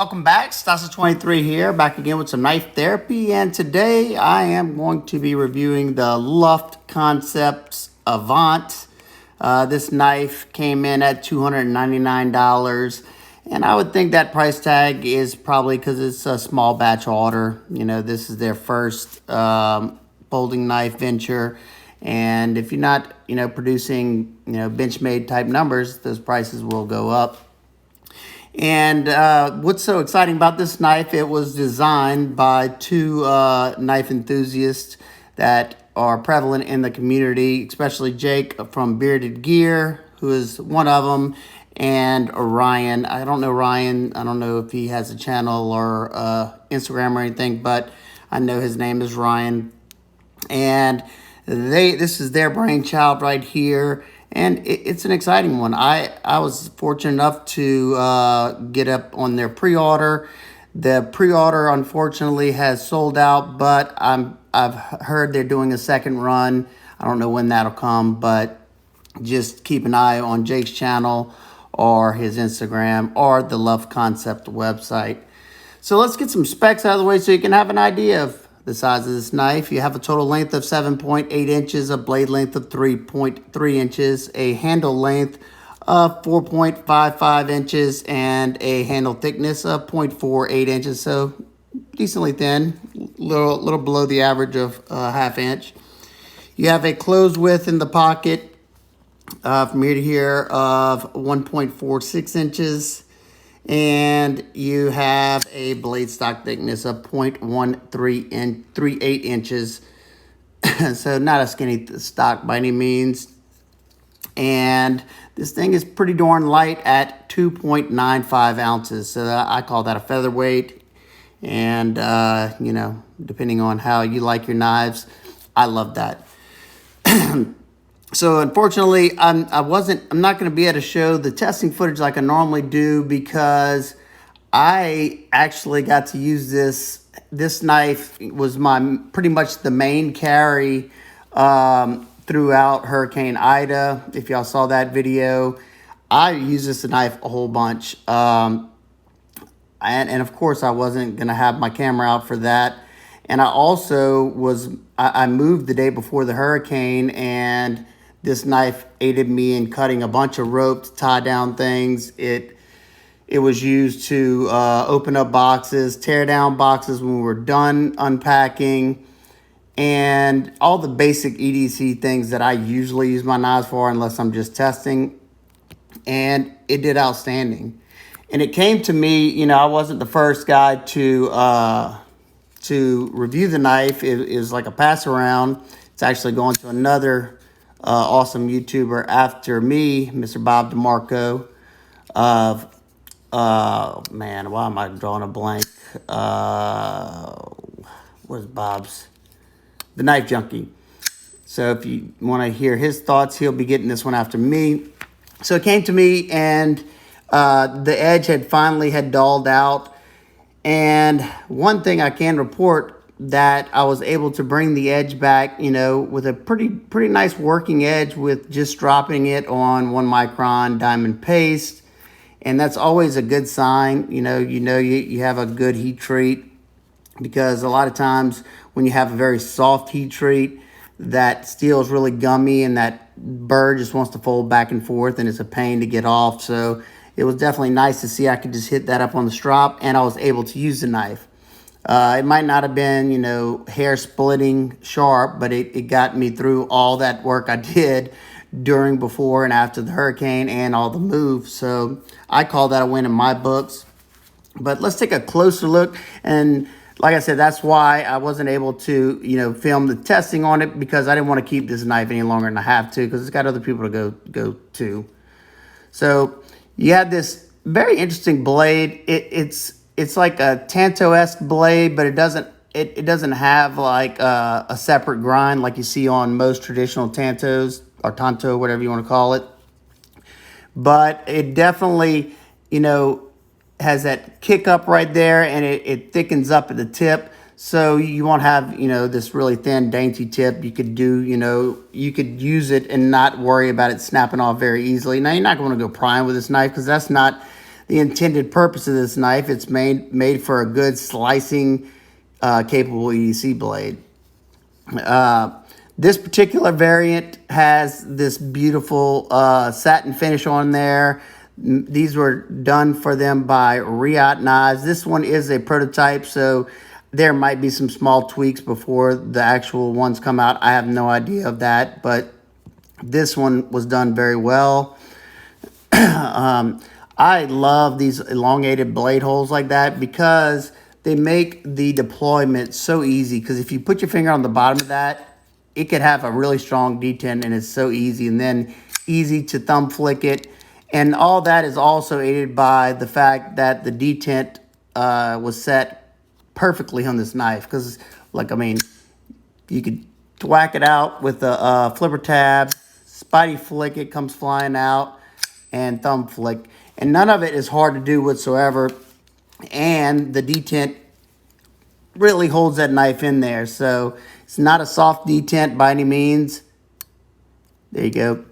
Welcome back, Stasa23 here, back again with some knife therapy, and today I am going to be reviewing the Luft Concepts Avant. This knife came in at $299, and I would think that price tag is probably because it's a small batch order. You know, this is their first folding knife venture, and if you're not, producing, Benchmade type numbers, those prices will go up. And what's so exciting about this knife, it was designed by two knife enthusiasts that are prevalent in the community, especially Jake from Bearded Gear, who is one of them, and Ryan. I don't know Ryan. I don't know if he has a channel or Instagram or anything, but I know his name is Ryan. And this is their brainchild right here. And it's an exciting one. I was fortunate enough to get up on their pre-order. The pre-order, unfortunately, has sold out, but I've heard they're doing a second run. I don't know when that'll come, but just keep an eye on Jake's channel or his Instagram or the Luft Concept website. So let's get some specs out of the way so you can have an idea of the size of this knife. You have a total length of 7.8 inches, a blade length of 3.3 inches, a handle length of 4.55 inches, and a handle thickness of 0.48 inches. So decently thin, little below the average of half inch. You have a closed width in the pocket from here to here of 1.46 inches. And you have a blade stock thickness of 0.38 inches. So not a skinny stock by any means. And this thing is pretty darn light at 2.95 ounces. So I call that a featherweight. And, depending on how you like your knives, I love that. So unfortunately, I'm not going to be able to show the testing footage like I normally do because I actually got to use this. This knife was pretty much the main carry throughout Hurricane Ida. If y'all saw that video, I used this knife a whole bunch. And of course, I wasn't going to have my camera out for that. And I also I moved the day before the hurricane, and this knife aided me in cutting a bunch of rope to tie down things. It was used to open up boxes, tear down boxes when we were done unpacking, and all the basic EDC things that I usually use my knives for unless I'm just testing. And it did outstanding. And it came to me, I wasn't the first guy to review the knife. It was like a pass around. It's actually going to another awesome YouTuber after me, Mr. Bob DeMarco of, man, why am I drawing a blank? What is Bob's? The Knife Junkie. So if you want to hear his thoughts, he'll be getting this one after me. So it came to me, and the edge finally had dulled out. And one thing I can report, that I was able to bring the edge back, with a pretty nice working edge with just dropping it on 1 micron diamond paste. And that's always a good sign. You have a good heat treat, because a lot of times when you have a very soft heat treat, that steel is really gummy and that burr just wants to fold back and forth, and it's a pain to get off. So it was definitely nice to see I could just hit that up on the strop, and I was able to use the knife. It might not have been, hair splitting sharp, but it got me through all that work I did during, before, and after the hurricane and all the moves. So I call that a win in my books. But let's take a closer look. And like I said, that's why I wasn't able to, film the testing on it, because I didn't want to keep this knife any longer than I have to, because it's got other people to go to. So you have this very interesting blade. It's like a Tanto-esque blade, but it doesn't have like a separate grind like you see on most traditional Tantos, or Tanto, whatever you want to call it. But it definitely, has that kick up right there, and it thickens up at the tip. So you won't have, this really thin, dainty tip. You could you could use it and not worry about it snapping off very easily. Now, you're not going to go prying with this knife, because that's not the intended purpose of this knife. It's made for a good slicing capable EDC blade. This particular variant has this beautiful satin finish on there. These were done for them by Riot Knives. This one is a prototype, so there might be some small tweaks before the actual ones come out. I have no idea of that, but this one was done very well. I love these elongated blade holes like that because they make the deployment so easy. Because if you put your finger on the bottom of that, it could have a really strong detent, and it's so easy, and then easy to thumb flick it. And all that is also aided by the fact that the detent was set perfectly on this knife. Because, like, I mean, you could whack it out with a flipper tab, spidey flick, it comes flying out, and thumb flick. And none of it is hard to do whatsoever. And the detent really holds that knife in there. So it's not a soft detent by any means. There you go.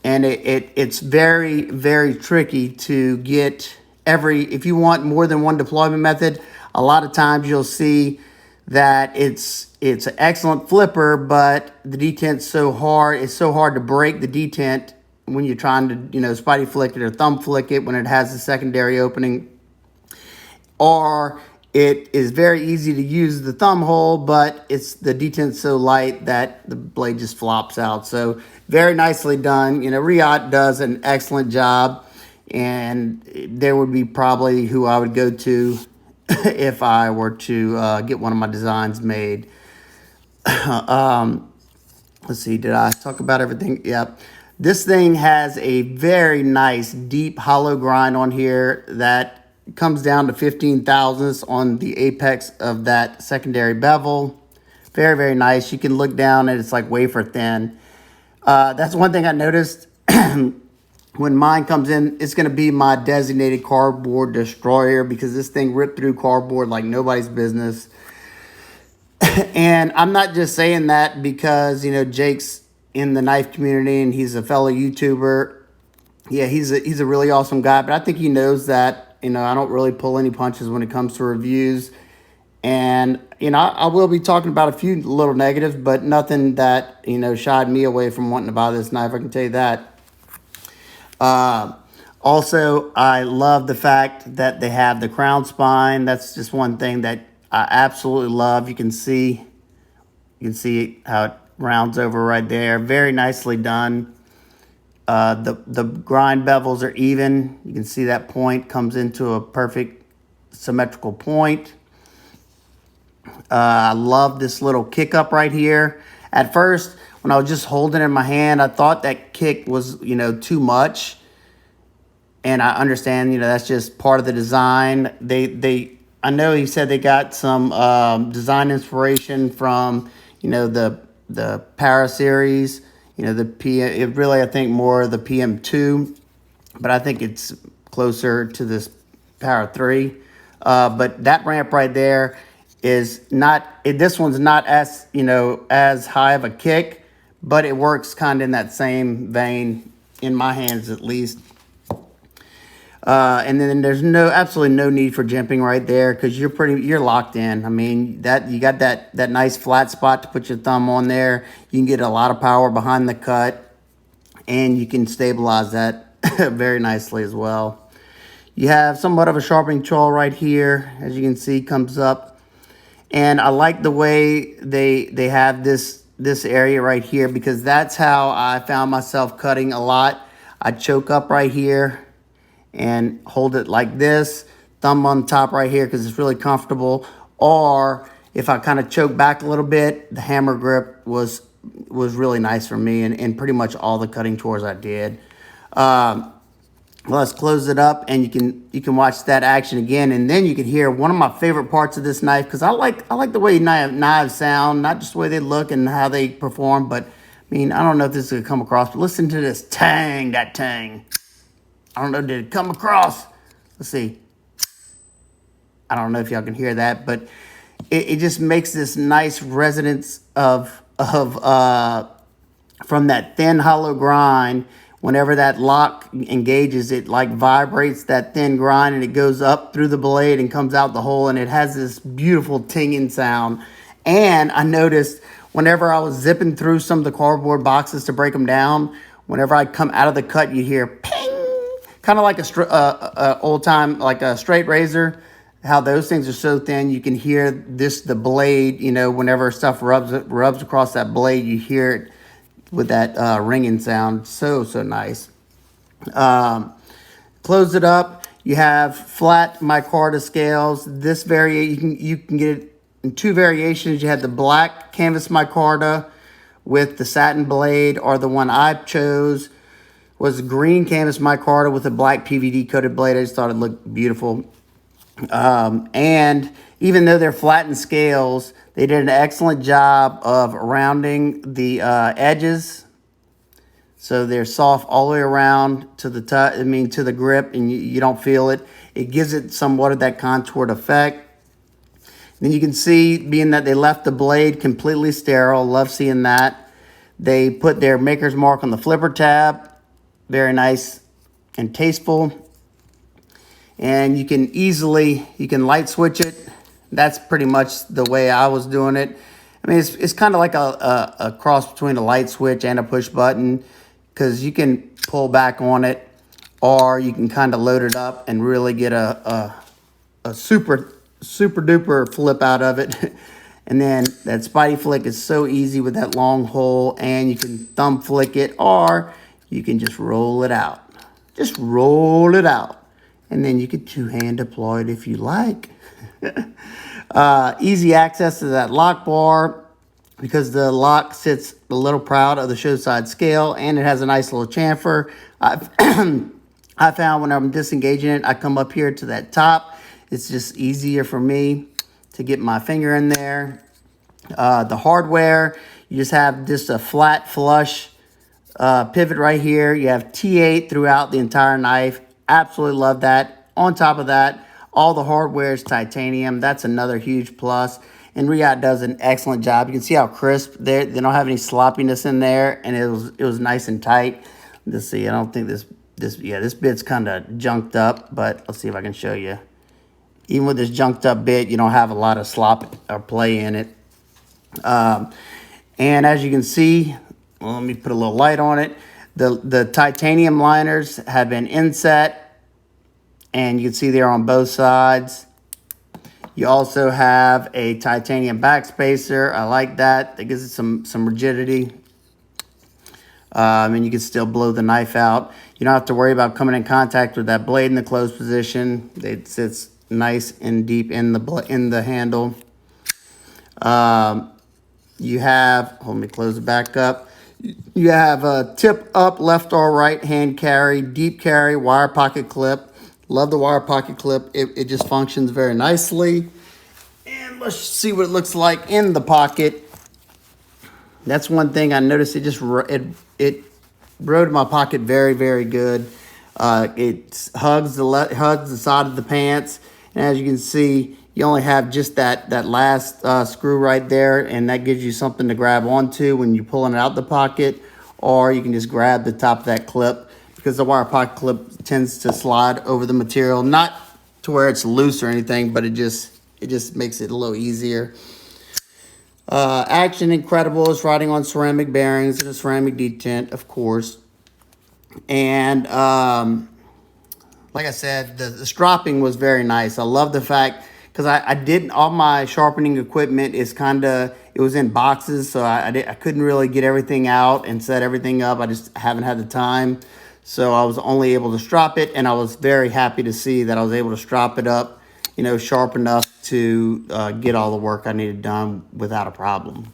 And it's very, very tricky to get if you want more than one deployment method, a lot of times you'll see that it's an excellent flipper, but the detent's so hard, it's so hard to break the detent when you're trying to, spidey flick it or thumb flick it when it has a secondary opening. Or it is very easy to use the thumb hole, but the detent's so light that the blade just flops out. So very nicely done. Riot does an excellent job, and there would be probably who I would go to if I were to get one of my designs made. Let's see, did I talk about everything? Yep. This thing has a very nice deep hollow grind on here that comes down to 15 thousandths on the apex of that secondary bevel. Very, very nice. You can look down and it's like wafer thin. That's one thing I noticed. When mine comes in, it's going to be my designated cardboard destroyer because this thing ripped through cardboard like nobody's business. And I'm not just saying that because, Jake's in the knife community and he's a fellow YouTuber. Yeah, he's a really awesome guy, but I think he knows that, I don't really pull any punches when it comes to reviews. And, I will be talking about a few little negatives, but nothing that, shied me away from wanting to buy this knife. I can tell you that. Also, I love the fact that they have the crown spine. That's just one thing that I absolutely love. You can see how it rounds over right there. Very nicely done. The grind bevels are even. You can see that point comes into a perfect symmetrical point. I love this little kick up right here. At first, when I was just holding it in my hand, I thought that kick was, too much. And I understand, that's just part of the design. I know he said they got some design inspiration from, the Para series. The PM, I think more of the PM2, but I think it's closer to this Para 3. But that ramp right there is not, this one's not as, as high of a kick, but it works kind of in that same vein, in my hands at least. And then there's absolutely no need for jimping right there because you're locked in. I mean, you got that nice flat spot to put your thumb on there. You can get a lot of power behind the cut, and you can stabilize that very nicely as well. You have somewhat of a sharpening choil right here, as you can see, comes up. And I like the way they have this area right here because that's how I found myself cutting a lot. I choke up right here and hold it like this, thumb on top right here because it's really comfortable. Or if I kind of choke back a little bit, the hammer grip was really nice for me and pretty much all the cutting tours I did. Let's close it up and you can watch that action again, and then you can hear one of my favorite parts of this knife because I like the way knives sound, not just the way they look and how they perform, but I mean, I don't know if this is gonna come across, but listen to this tang, that tang. I don't know, did it come across? Let's see. I don't know if y'all can hear that, but it just makes this nice resonance from that thin hollow grind whenever that lock engages, it like vibrates that thin grind and it goes up through the blade and comes out the hole, and it has this beautiful tinging sound. And I noticed whenever I was zipping through some of the cardboard boxes to break them down, whenever I come out of the cut, you hear ping, kind of like a old time, like a straight razor. How those things are so thin, you can hear the blade, you know, whenever stuff rubs across that blade, you hear it with that ringing sound. So nice. Close it up. You have flat micarta scales. This you can get it in two variations. You have the black canvas micarta with the satin blade, or the one I chose was green canvas micarta with a black PVD coated blade. I just thought it looked beautiful. And even though they're flattened scales, they did an excellent job of rounding the edges. So they're soft all the way around to the to the grip, and you don't feel it. It gives it somewhat of that contoured effect. Then you can see, being that they left the blade completely sterile, love seeing that. They put their maker's mark on the flipper tab. Very nice and tasteful. And you can light switch it. That's pretty much the way I was doing it. I mean, it's kind of like a cross between a light switch and a push button, because you can pull back on it, or you can kind of load it up and really get a super duper flip out of it. And then that Spidey flick is so easy with that long hole, and you can thumb flick it, or you can just roll it out. Just roll it out. And then you could two-hand deploy it if you like. Easy access to that lock bar, because the lock sits a little proud of the show side scale, and it has a nice little chamfer. I found when I'm disengaging it, I come up here to that top. It's just easier for me to get my finger in there. The hardware, you just have just a flat flush pivot right here. You have T8 throughout the entire knife. Absolutely love that. On top of that, all the hardware is titanium. That's another huge plus. And Riot does an excellent job. You can see how crisp they don't have any sloppiness in there, and it was nice and tight. Let's see. I don't think this bit's kind of junked up, but let's see if I can show you. Even with this junked up bit, you don't have a lot of slop or play in it. And as you can see, well, let me put a little light on it. The titanium liners have been inset, and you can see they're on both sides. You also have a titanium backspacer. I like that. That gives it some rigidity. And you can still blow the knife out. You don't have to worry about coming in contact with that blade in the closed position. It sits nice and deep in the handle. You have, let me close it back up. You have a tip up, left or right hand carry, deep carry, wire pocket clip. Love the wire pocket clip. It just functions very nicely. And let's see what it looks like in the pocket. That's one thing I noticed. It rode my pocket very, very good. It hugs the side of the pants. And as you can see, you only have just that last screw right there, and that gives you something to grab onto when you're pulling it out the pocket, or you can just grab the top of that clip, because the wire pocket clip tends to slide over the material, not to where it's loose or anything, but it just makes it a little easier. Action incredible. Is riding on ceramic bearings and a ceramic detent, of course. And like I said, the stropping was very nice. I love the fact, because I didn't, all my sharpening equipment is it was in boxes, so I couldn't really get everything out and set everything up. I just haven't had the time. So I was only able to strop it, and I was very happy to see that I was able to strop it up, sharp enough to get all the work I needed done without a problem.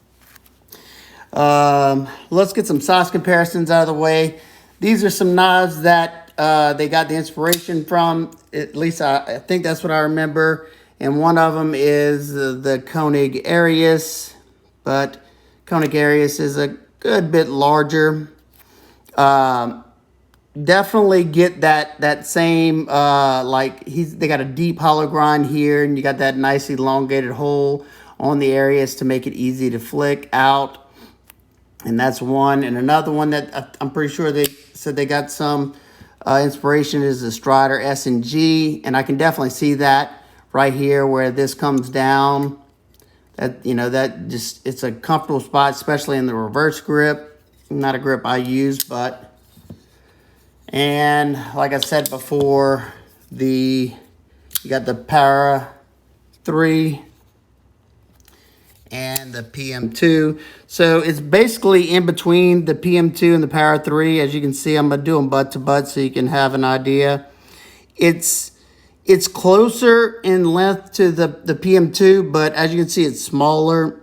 Let's get some size comparisons out of the way. These are some knives that they got the inspiration from. At least I think that's what I remember. And one of them is the Koenig Arius, but Koenig Arius is a good bit larger. Definitely get that same, they got a deep hollow grind here, and you got that nice elongated hole on the Arius to make it easy to flick out. And that's one. And another one that I'm pretty sure they said they got some inspiration is the Strider S&G. And I can definitely see that right here where this comes down. That, that just, it's a comfortable spot, especially in the reverse grip. Not a grip I use, but. And like I said before, you got the Para 3 and the PM2. So it's basically in between the PM2 and the Para 3. As you can see, I'm gonna do them butt to butt so you can have an idea. It's closer in length to the PM2, but as you can see, it's smaller,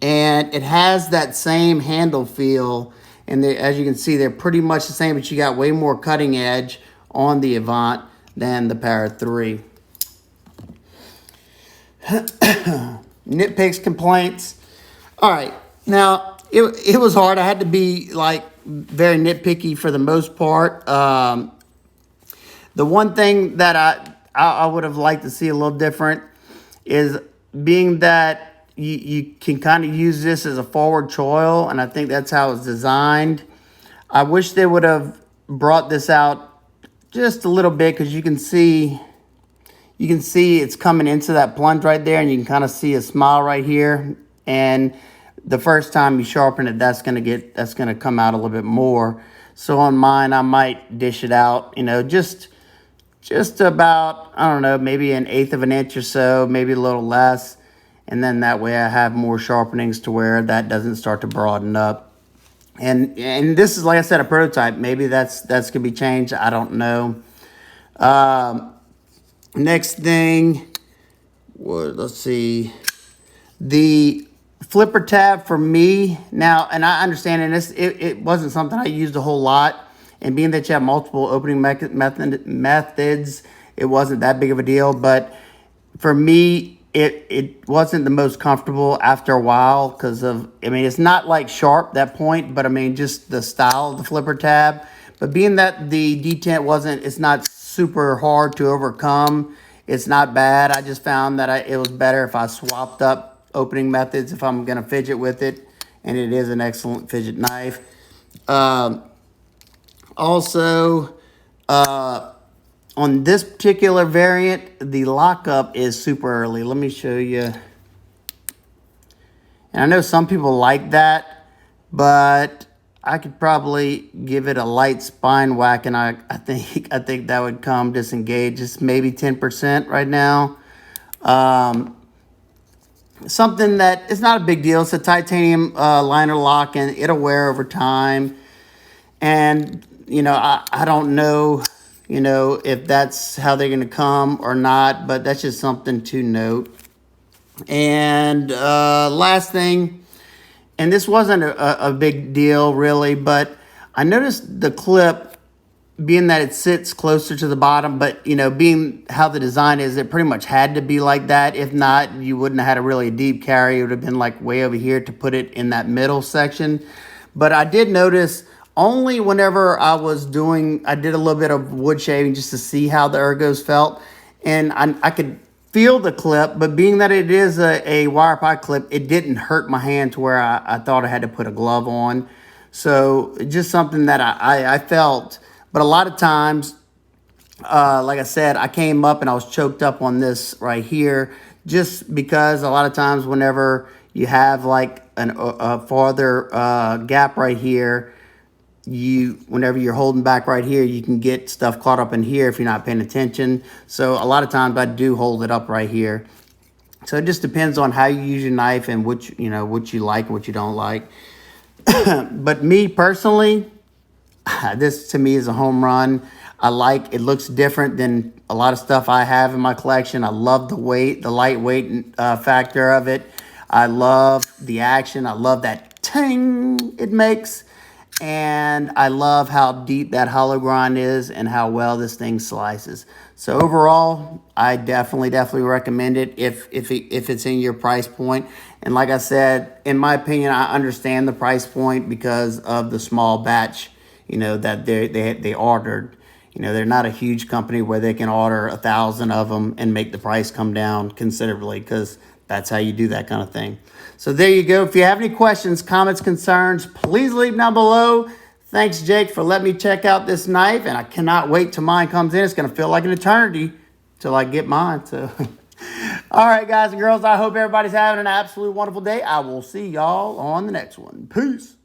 and it has that same handle feel. And as you can see, they're pretty much the same, but you got way more cutting edge on the Avant than the Para 3. Nitpicks, complaints. All right, now it was hard. I had to be like very nitpicky for the most part. The one thing that I would have liked to see a little different is being that you can kind of use this as a forward choil, and I think that's how it's designed. I wish they would have brought this out just a little bit, because you can see it's coming into that plunge right there, and you can kind of see a smile right here. And the first time you sharpen it, that's gonna come out a little bit more. So on mine, I might dish it out, just about, I don't know, maybe 1/8 of an inch or so, maybe a little less. And then that way I have more sharpenings to where that doesn't start to broaden up. And this is, like I said, a prototype. Maybe that's gonna be changed. I don't know. Next thing, let's see, the flipper tab for me now, and I understand, and it wasn't something I used a whole lot, and being that you have multiple opening methods, it wasn't that big of a deal. But for me, it wasn't the most comfortable after a while, because of, it's not like sharp, that point, but just the style of the flipper tab. But being that the detent it's not super hard to overcome, it's not bad. I just found that it was better if I swapped up opening methods if I'm gonna fidget with it, and it is an excellent fidget knife. Also, on this particular variant, the lockup is super early. Let me show you. And I know some people like that, but I could probably give it a light spine whack, and I think that would come disengaged. Just maybe 10% right now. Something that it's not a big deal. It's a titanium liner lock, and it'll wear over time. And I don't know, if that's how they're going to come or not, but that's just something to note. And last thing, and this wasn't a big deal really, but I noticed the clip, being that it sits closer to the bottom, but being how the design is, it pretty much had to be like that. If not, you wouldn't have had a really deep carry. It would have been like way over here to put it in that middle section. But I did notice, only whenever I did a little bit of wood shaving just to see how the ergos felt, and I could feel the clip, but being that it is a wire pipe clip, it didn't hurt my hand to where I thought I had to put a glove on. So just something that I felt. But a lot of times, like I said, I came up and I was choked up on this right here, just because a lot of times whenever you have like a farther gap right here, whenever you're holding back right here, you can get stuff caught up in here if you're not paying attention. So a lot of times I do hold it up right here. So it just depends on how you use your knife and what you like and what you don't like. But me personally, this to me is a home run. It looks different than a lot of stuff I have in my collection. I love the weight, the lightweight factor of it. I love the action. I love that ting it makes. And I love how deep that hollow grind is and how well this thing slices. So overall, I definitely recommend it if it's in your price point. And like I said, in my opinion, I understand the price point because of the small batch, that they ordered. They're not a huge company where they can order 1,000 of them and make the price come down considerably, because That's how you do that kind of thing. So there you go. If you have any questions, comments, concerns, please leave them down below. Thanks, Jake, for letting me check out this knife, and I cannot wait till mine comes in. It's going to feel like an eternity till I get mine. So, all right, guys and girls, I hope everybody's having an absolute wonderful day. I will see y'all on the next one. Peace.